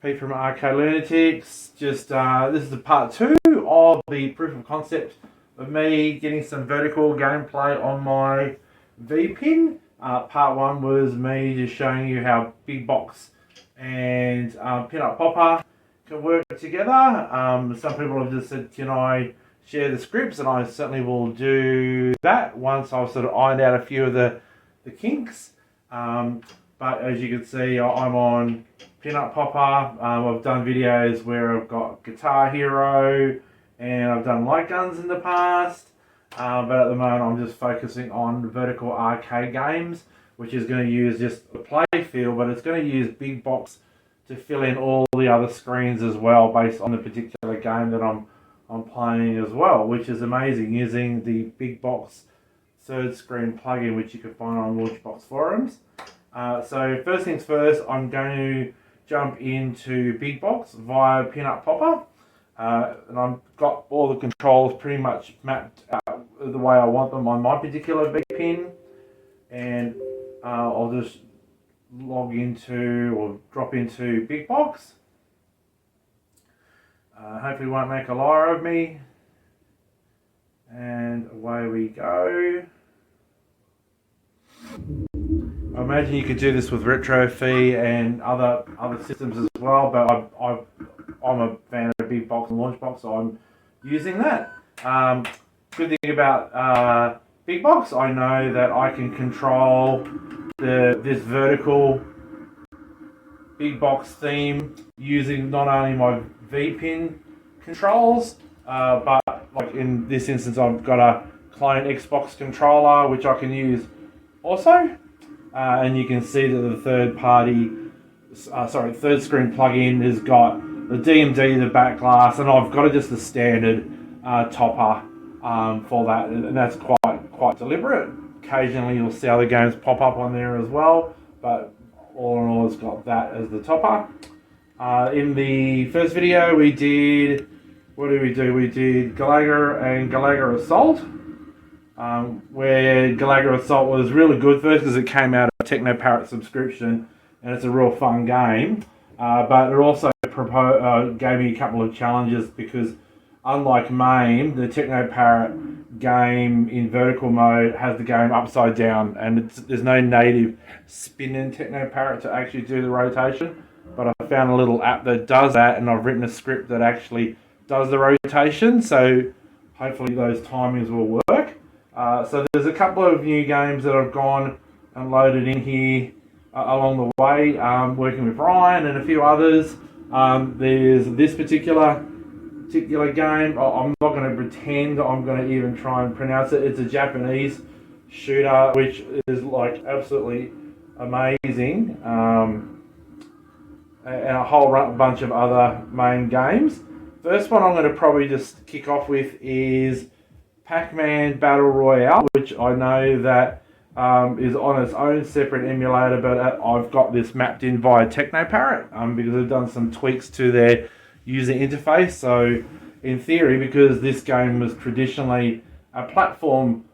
Pete from Arcade Lunatics. Just this is the part 2 of the proof of concept of me getting some vertical gameplay on my V-Pin. Part 1 was me just showing you how Big Box and Pin-Up Popper can work together. Some people have just said, can I share the scripts? And I certainly will do that once I've sort of ironed out a few of the kinks. But as you can see, I'm on Pin-Up Popper. I've done videos where I've got Guitar Hero and I've done light guns in the past. But at the moment I'm just focusing on vertical arcade games, which is going to use just a play field, but it's going to use Big Box to fill in all the other screens as well based on the particular game that I'm playing as well, which is amazing, using the Big Box third screen plugin, which you can find on Launchbox forums. So first things first, I'm going to jump into Big Box via Pin-Up Popper. And I've got all the controls pretty much mapped out the way I want them on my particular V-Pin. And I'll just log into or drop into Big Box. Hopefully it won't make a liar of me. And away we go. I imagine you could do this with RetroFi and other systems as well, but I'm a fan of Big Box and Launchbox, so I'm using that. Good thing about Big Box, I know that I can control this vertical Big Box theme using not only my V-Pin controls, but like in this instance I've got a clone Xbox controller which I can use also. And you can see that the third screen plugin has got the DMD, the back glass, and I've got just the standard topper for that, and that's quite deliberate. Occasionally you'll see other games pop up on there as well, but all in all it's got that as the topper. In the first video we did, what did we do? We did Galaga and Galaga Assault. Where Galaga Assault was really good first because it came out of Techno Parrot subscription and it's a real fun game, but it also gave me a couple of challenges because unlike MAME, the Techno Parrot game in vertical mode has the game upside down, and there's no native spin in Techno Parrot to actually do the rotation, but I found a little app that does that, and I've written a script that actually does the rotation, so hopefully those timings will work. So there's a couple of new games that I've gone and loaded in here along the way, working with Ryan and a few others. There's this particular game. I'm not going to pretend I'm going to even try and pronounce it. It's a Japanese shooter, which is like absolutely amazing, and a whole bunch of other main games. First one I'm going to probably just kick off with is Pac-Man Battle Royale, which I know that is on its own separate emulator, but I've got this mapped in via Techno Parrot because they've done some tweaks to their user interface. So in theory, because this game was traditionally a platform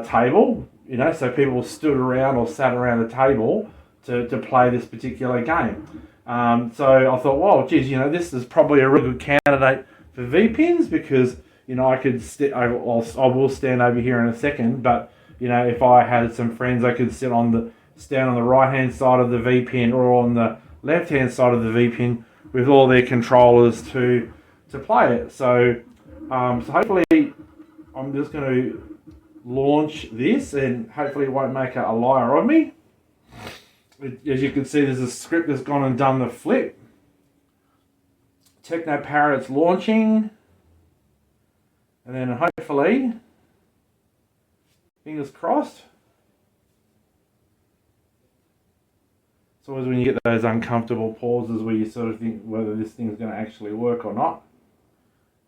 table, so people stood around or sat around a table to play this particular game. So I thought, well, geez, this is probably a really good candidate for V-Pins because I could I will stand over here in a second, but if I had some friends, I could stand on the right hand side of the V-Pin or on the left hand side of the V-Pin with all their controllers to play it. So hopefully I'm just going to launch this, and hopefully it won't make a liar of me. As you can see, there's a script that's gone and done the flip. Techno Parrot's launching. And then hopefully, fingers crossed. It's always when you get those uncomfortable pauses where you sort of think whether this thing's going to actually work or not.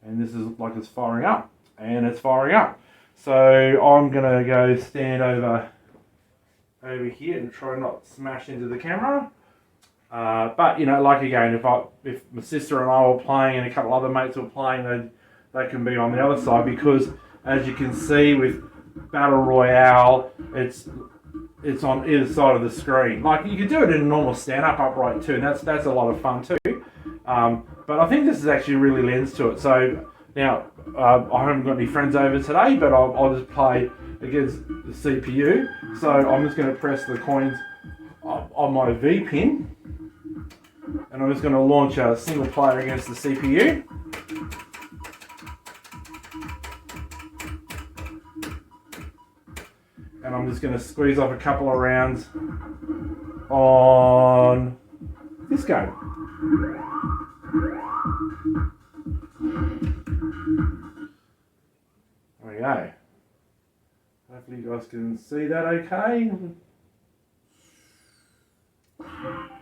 And this is like it's firing up. And it's firing up. So I'm going to go stand over here and try not to smash into the camera. But like again, if my sister and I were playing and a couple other mates were playing, they can be on the other side, because as you can see with Battle Royale, it's on either side of the screen. Like you could do it in a normal stand-up upright too, and that's a lot of fun too. But I think this is actually really lends to it. So now, I haven't got any friends over today, but I'll just play against the CPU. So I'm just going to press the coins on my V pin, and I'm just going to launch a single player against the CPU. And I'm just going to squeeze off a couple of rounds on this game. There we go. Hopefully you guys can see that okay. And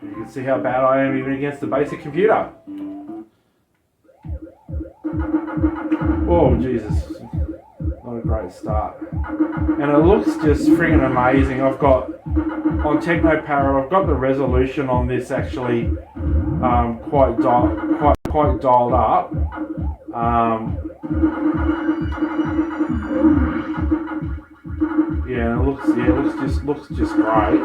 you can see how bad I am even against the basic computer. Oh Jesus, not a great start. And it looks just friggin' amazing. I've got, on TechnoParrot, I've got the resolution on this actually quite dialed up. Yeah, it looks just great.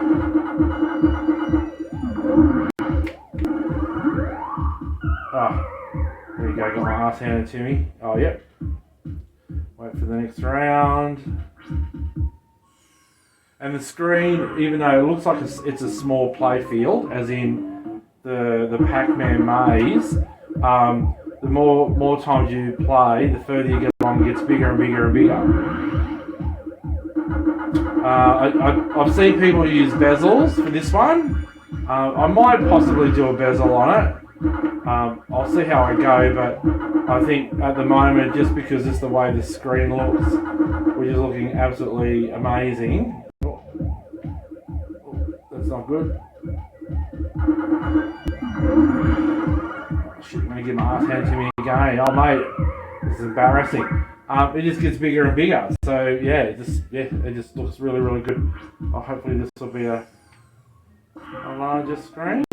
There you go, got my ass handed to me. Oh, yep. Wait for the next round. And the screen, even though it looks like it's a small play field, as in the Pac-Man maze, the more times you play, the further you get along, it gets bigger and bigger and bigger. I've seen people use bezels for this one. I might possibly do a bezel on it. I'll see how I go, but I think at the moment, just because it's the way the screen looks, which is looking absolutely amazing. Oh, that's not good. Shit, I'm going to get my ass handed to me again. Oh mate, this is embarrassing. It just gets bigger and bigger. So yeah, it just looks really, really good. Hopefully this will be a larger screen.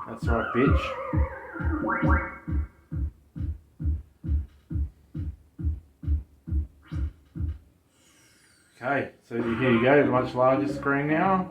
That's right, bitch. Okay, so here you go, a much larger screen now.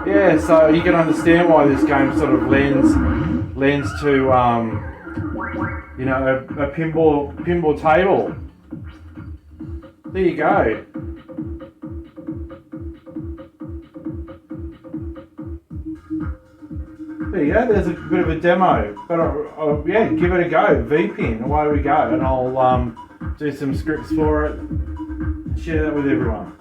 Yeah, so you can understand why this game sort of lends to you know, a pinball table. There you go. There you go. There's a bit of a demo, but yeah, give it a go. V-pin, away we go, and I'll do some scripts for it and share that with everyone.